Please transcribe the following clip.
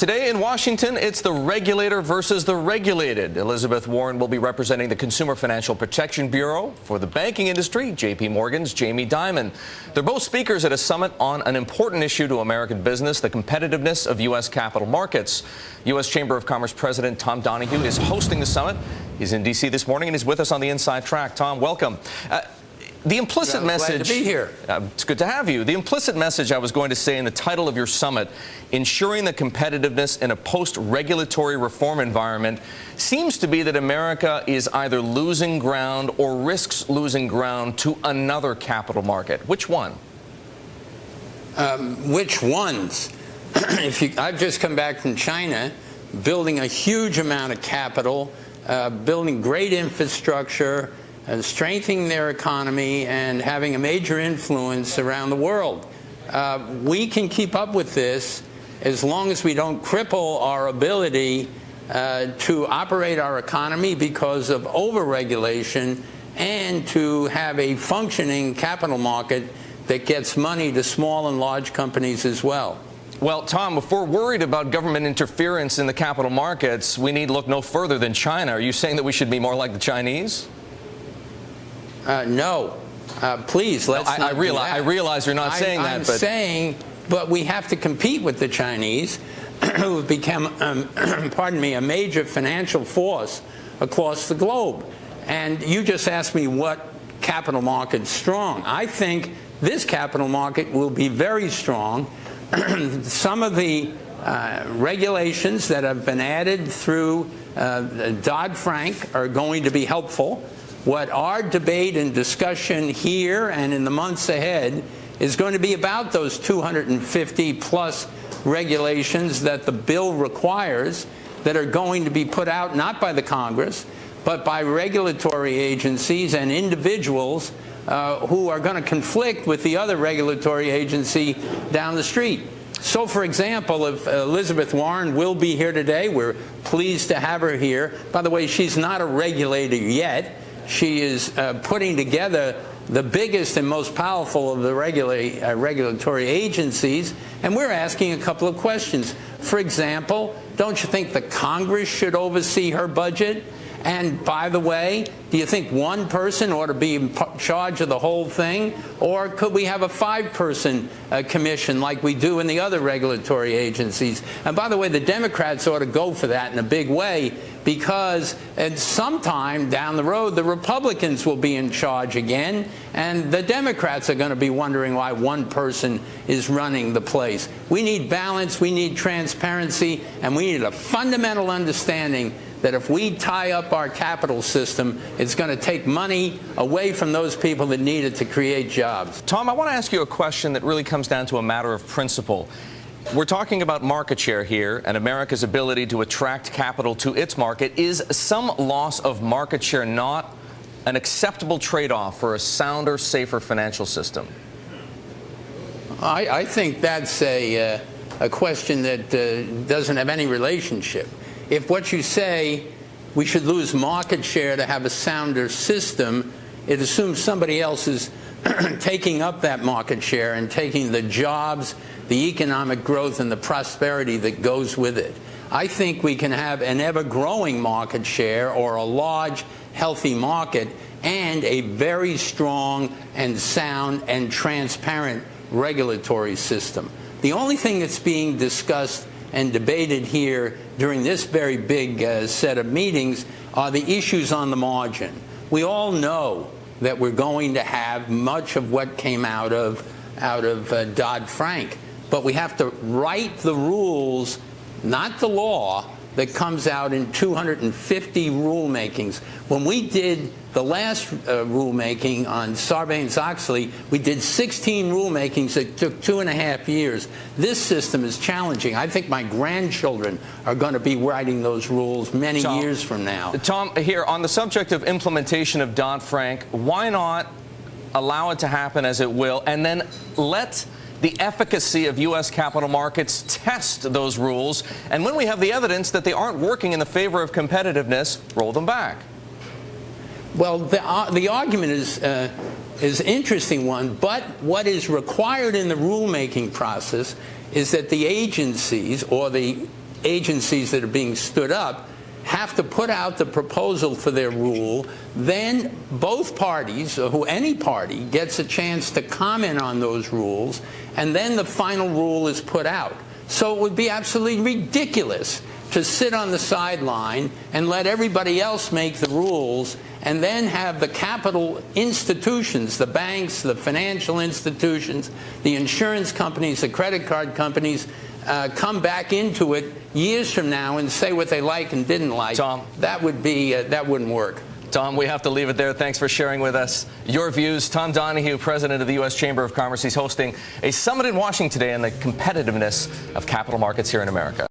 Today in Washington, it's the regulator versus the regulated. Elizabeth Warren will be representing the Consumer Financial Protection Bureau. For the banking industry, J.P. Morgan's Jamie Dimon. They're both speakers at a summit on an important issue to American business, the competitiveness of U.S. capital markets. U.S. Chamber of Commerce President Tom Donohue is hosting the summit. He's in D.C. this morning and is with us on the Inside Track. Tom, welcome. The implicit message. Glad to be here. It's good to have you. The implicit message I was going to say in the title of your summit, ensuring the competitiveness in a post-regulatory reform environment, seems to be that America is either losing ground or risks losing ground to another capital market. Which one? Which ones? I've just come back from China, building a huge amount of capital, building great infrastructure, strengthening their economy, and having a major influence around the world. We can keep up with this as long as we don't cripple our ability to operate our economy because of overregulation, and to have a functioning capital market that gets money to small and large companies as well. Well, Tom, if we're worried about government interference in the capital markets, we need look no further than China. Are you saying that we should be more like the Chinese? No. Please, let's not I realize you're not saying that. I'm saying, but we have to compete with the Chinese, who have become, pardon me, a major financial force across the globe. And you just asked me what capital market's strong. I think this capital market will be very strong. Some of the regulations that have been added through Dodd-Frank are going to be helpful. What our debate and discussion here and in the months ahead is going to be about those 250-plus regulations that the bill requires, that are going to be put out not by the Congress, but by regulatory agencies and individuals who are going to conflict with the other regulatory agency down the street. So, for example, if Elizabeth Warren will be here today, we're pleased to have her here. By the way, she's not a regulator yet. She is putting together the biggest and most powerful of the regulatory agencies, and we're asking a couple of questions. For example, don't you think the Congress should oversee her budget? And by the way, do you think one person ought to be in charge of the whole thing? Or could we have a 5-person commission like we do in the other regulatory agencies? And by the way, the Democrats ought to go for that in a big way, because at some time down the road, the Republicans will be in charge again, and the Democrats are going to be wondering why one person is running the place. We need balance, we need transparency, and we need a fundamental understanding that if we tie up our capital system, it's going to take money away from those people that need it to create jobs. Tom, I want to ask you a question that really comes down to a matter of principle. We're talking about market share here and America's ability to attract capital to its market. Is some loss of market share not an acceptable trade-off for a sounder, safer financial system? I think that's a question that doesn't have any relationship. If what you say, we should lose market share to have a sounder system, it assumes somebody else is taking up that market share and taking the jobs, the economic growth, and the prosperity that goes with it. I think we can have an ever-growing market share, or a large, healthy market, and a very strong and sound and transparent regulatory system. The only thing that's being discussed and debated here during this very big set of meetings are the issues on the margin. We all know that we're going to have much of what came out of Dodd-Frank, but we have to write the rules, not the law, that comes out in 250 rulemakings. When we did the last rulemaking on Sarbanes-Oxley, we did 16 rulemakings that took 2.5 years. This system is challenging. I think my grandchildren are going to be writing those rules many years from now. Tom, here, on the subject of implementation of Dodd-Frank, why not allow it to happen as it will, and then let the efficacy of U.S. capital markets test those rules, and when we have the evidence that they aren't working in the favor of competitiveness, roll them back? Well, the argument is an interesting one, but what is required in the rulemaking process is that the agencies, or the agencies that are being stood up have to put out the proposal for their rule. Then both parties, or any party, gets a chance to comment on those rules, and then the final rule is put out. So it would be absolutely ridiculous to sit on the sideline and let everybody else make the rules, and then have the capital institutions, the banks, the financial institutions, the insurance companies, the credit card companies, come back into it years from now and say what they like and didn't like. Tom, that wouldn't work. Tom, we have to leave it there. Thanks for sharing with us your views. Tom Donohue, president of the U.S. Chamber of Commerce. He's hosting a summit in Washington today on the competitiveness of capital markets here in America.